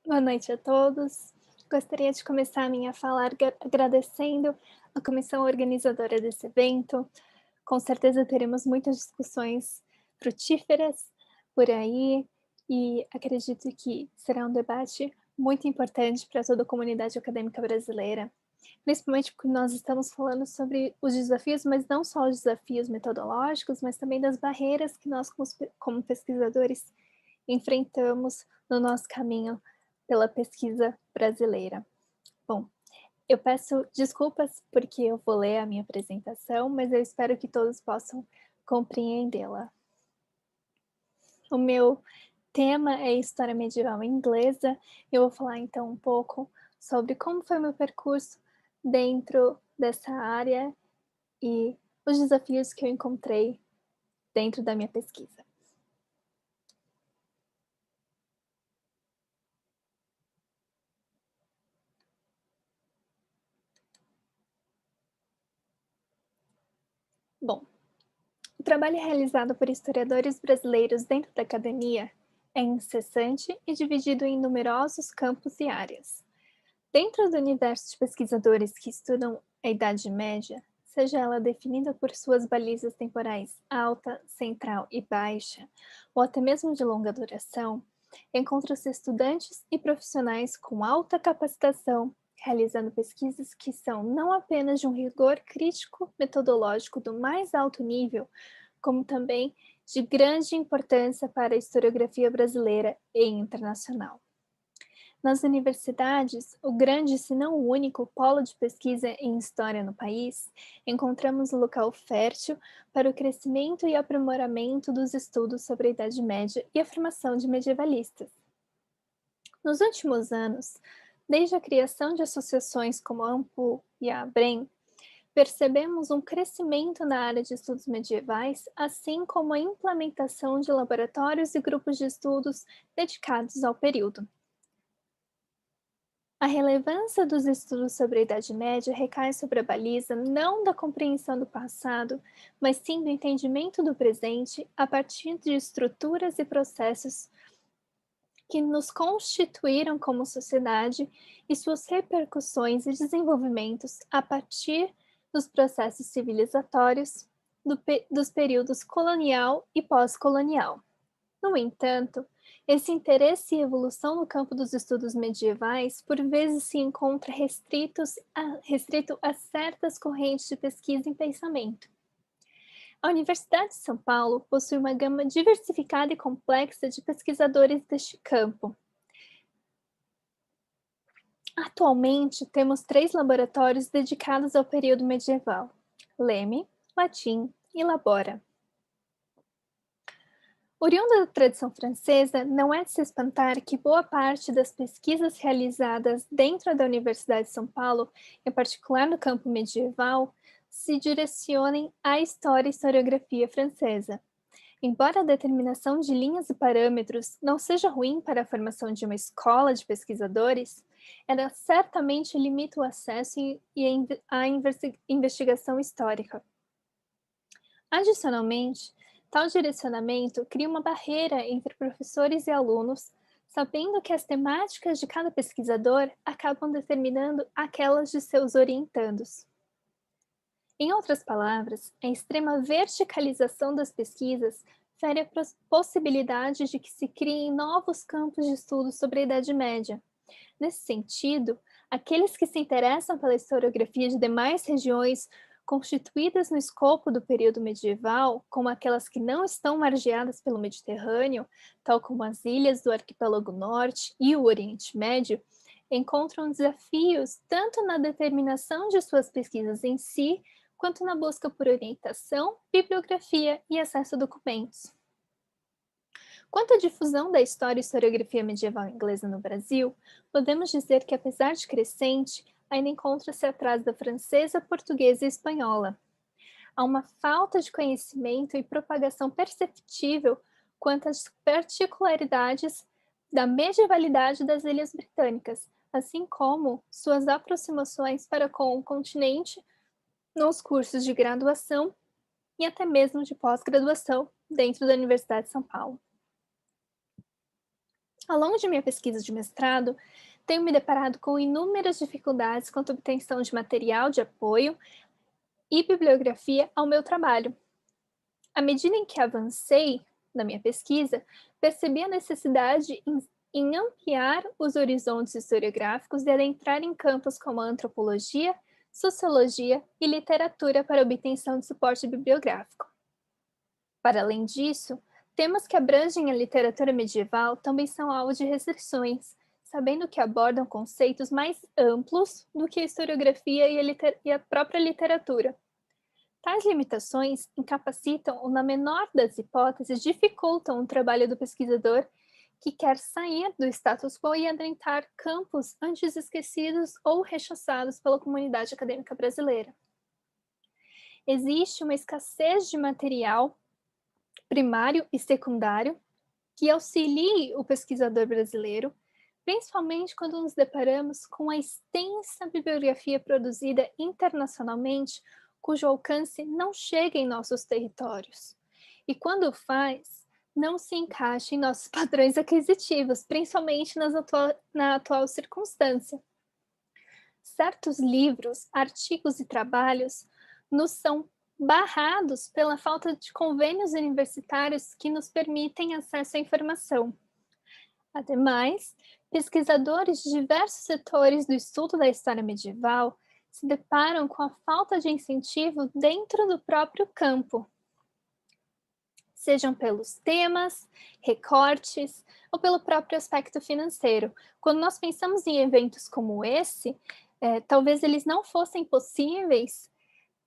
Boa noite a todos. Gostaria de começar a minha fala agradecendo a comissão organizadora desse evento. Com certeza teremos muitas discussões frutíferas por aí e acredito que será um debate muito importante para toda a comunidade acadêmica brasileira, principalmente porque nós estamos falando sobre os desafios, mas não só os desafios metodológicos, mas também das barreiras que nós, como pesquisadores, enfrentamos no nosso caminho pela pesquisa brasileira. Bom, eu peço desculpas porque eu vou ler a minha apresentação, mas eu espero que todos possam compreendê-la. O meu tema é História Medieval Inglesa. Eu vou falar então um pouco sobre como foi meu percurso dentro dessa área e os desafios que eu encontrei dentro da minha pesquisa. Bom, o trabalho realizado por historiadores brasileiros dentro da academia é incessante e dividido em numerosos campos e áreas. Dentro do universo de pesquisadores que estudam a Idade Média, seja ela definida por suas balizas temporais alta, central e baixa, ou até mesmo de longa duração, encontram-se estudantes e profissionais com alta capacitação, realizando pesquisas que são não apenas de um rigor crítico metodológico do mais alto nível, como também de grande importância para a historiografia brasileira e internacional. Nas universidades, o grande, se não o único, polo de pesquisa em história no país, encontramos o local fértil para o crescimento e aprimoramento dos estudos sobre a Idade Média e a formação de medievalistas. Nos últimos anos, desde a criação de associações como a AMPU e a ABREM, percebemos um crescimento na área de estudos medievais, assim como a implementação de laboratórios e grupos de estudos dedicados ao período. A relevância dos estudos sobre a Idade Média recai sobre a baliza não da compreensão do passado, mas sim do entendimento do presente a partir de estruturas e processos que nos constituíram como sociedade e suas repercussões e desenvolvimentos a partir dos processos civilizatórios dos períodos colonial e pós-colonial. No entanto, esse interesse e evolução no campo dos estudos medievais por vezes se encontra restrito a certas correntes de pesquisa e pensamento. A Universidade de São Paulo possui uma gama diversificada e complexa de pesquisadores deste campo. Atualmente, temos 3 laboratórios dedicados ao período medieval: Leme, Latim e Labora. Oriunda da tradição francesa, não é de se espantar que boa parte das pesquisas realizadas dentro da Universidade de São Paulo, em particular no campo medieval, se direcionem à história e historiografia francesa. Embora a determinação de linhas e parâmetros não seja ruim para a formação de uma escola de pesquisadores, ela certamente limita o acesso à investigação histórica. Adicionalmente, tal direcionamento cria uma barreira entre professores e alunos, sabendo que as temáticas de cada pesquisador acabam determinando aquelas de seus orientandos. Em outras palavras, a extrema verticalização das pesquisas fere a possibilidade de que se criem novos campos de estudo sobre a Idade Média. Nesse sentido, aqueles que se interessam pela historiografia de demais regiões constituídas no escopo do período medieval, como aquelas que não estão margeadas pelo Mediterrâneo, tal como as ilhas do Arquipélago Norte e o Oriente Médio, encontram desafios tanto na determinação de suas pesquisas em si, quanto na busca por orientação, bibliografia e acesso a documentos. Quanto à difusão da história e historiografia medieval inglesa no Brasil, podemos dizer que, apesar de crescente, ainda encontra-se atrás da francesa, portuguesa e espanhola. Há uma falta de conhecimento e propagação perceptível quanto às particularidades da medievalidade das Ilhas Britânicas, assim como suas aproximações para com o continente nos cursos de graduação e até mesmo de pós-graduação dentro da Universidade de São Paulo. Ao longo de minha pesquisa de mestrado, tenho me deparado com inúmeras dificuldades quanto à obtenção de material de apoio e bibliografia ao meu trabalho. À medida em que avancei na minha pesquisa, percebi a necessidade em ampliar os horizontes historiográficos e adentrar em campos como a antropologia, sociologia e literatura para obtenção de suporte bibliográfico. Para além disso, temas que abrangem a literatura medieval também são alvo de restrições, sabendo que abordam conceitos mais amplos do que a historiografia e a própria literatura. Tais limitações incapacitam ou, na menor das hipóteses, dificultam o trabalho do pesquisador que quer sair do status quo e adentrar campos antes esquecidos ou rechaçados pela comunidade acadêmica brasileira. Existe uma escassez de material primário e secundário que auxilie o pesquisador brasileiro, principalmente quando nos deparamos com a extensa bibliografia produzida internacionalmente, cujo alcance não chega em nossos territórios. E quando faz, não se encaixa em nossos padrões aquisitivos, principalmente na atual circunstância. Certos livros, artigos e trabalhos nos são barrados pela falta de convênios universitários que nos permitem acesso à informação. Ademais, pesquisadores de diversos setores do estudo da história medieval se deparam com a falta de incentivo dentro do próprio campo, sejam pelos temas, recortes ou pelo próprio aspecto financeiro. Quando nós pensamos em eventos como esse, talvez eles não fossem possíveis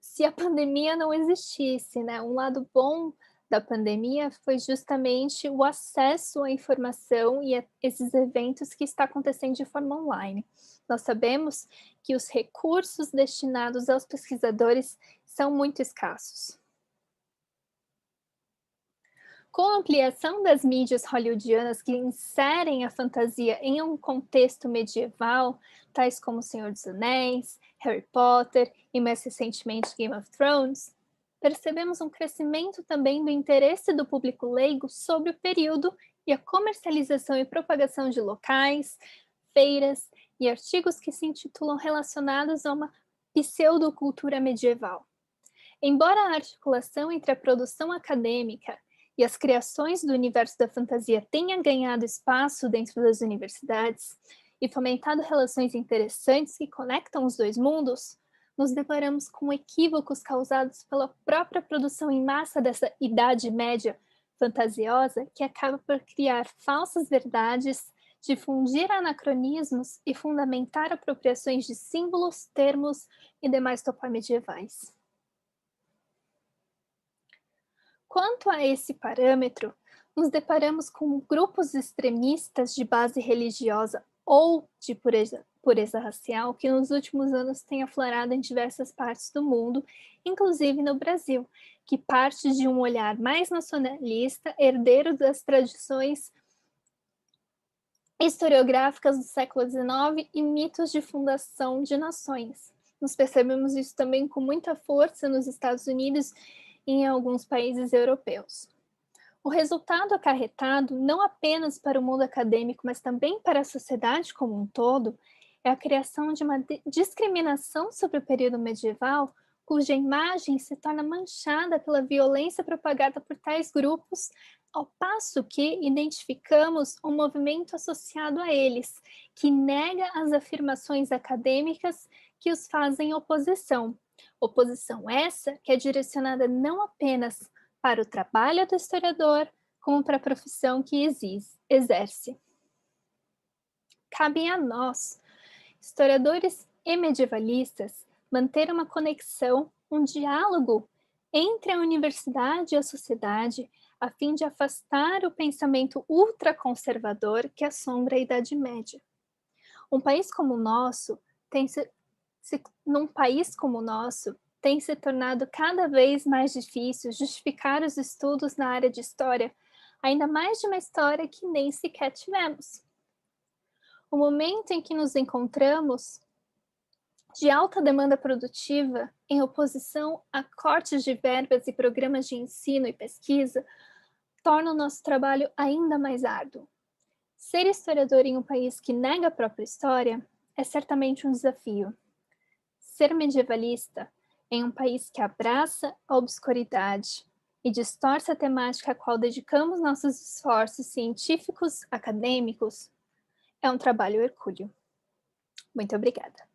se a pandemia não existisse, né? Um lado bom da pandemia foi justamente o acesso à informação e a esses eventos que está acontecendo de forma online. Nós sabemos que os recursos destinados aos pesquisadores são muito escassos. Com a ampliação das mídias hollywoodianas que inserem a fantasia em um contexto medieval, tais como O Senhor dos Anéis, Harry Potter e mais recentemente Game of Thrones, percebemos um crescimento também do interesse do público leigo sobre o período e a comercialização e propagação de locais, feiras e artigos que se intitulam relacionados a uma pseudocultura medieval. Embora a articulação entre a produção acadêmica e as criações do universo da fantasia tenha ganhado espaço dentro das universidades e fomentado relações interessantes que conectam os dois mundos, nos deparamos com equívocos causados pela própria produção em massa dessa Idade Média fantasiosa que acaba por criar falsas verdades, difundir anacronismos e fundamentar apropriações de símbolos, termos e demais topoi medievais. Quanto a esse parâmetro, nos deparamos com grupos extremistas de base religiosa ou de pureza racial que nos últimos anos têm aflorado em diversas partes do mundo, inclusive no Brasil, que parte de um olhar mais nacionalista, herdeiro das tradições historiográficas do século XIX e mitos de fundação de nações. Nós percebemos isso também com muita força nos Estados Unidos e em alguns países europeus. O resultado acarretado, não apenas para o mundo acadêmico, mas também para a sociedade como um todo, é a criação de uma discriminação sobre o período medieval, cuja imagem se torna manchada pela violência propagada por tais grupos, ao passo que identificamos um movimento associado a eles, que nega as afirmações acadêmicas que os fazem oposição. Oposição essa que é direcionada não apenas para o trabalho do historiador, como para a profissão que exerce. Cabe a nós, historiadores e medievalistas, manter uma conexão, um diálogo entre a universidade e a sociedade, a fim de afastar o pensamento ultraconservador que assombra a Idade Média. Um país como o nosso num país como o nosso, tem se tornado cada vez mais difícil justificar os estudos na área de história, ainda mais de uma história que nem sequer tivemos. O momento em que nos encontramos, de alta demanda produtiva, em oposição a cortes de verbas e programas de ensino e pesquisa, torna o nosso trabalho ainda mais árduo. Ser historiador em um país que nega a própria história é certamente um desafio. Ser medievalista em um país que abraça a obscuridade e distorce a temática a qual dedicamos nossos esforços científicos acadêmicos é um trabalho hercúleo. Muito obrigada.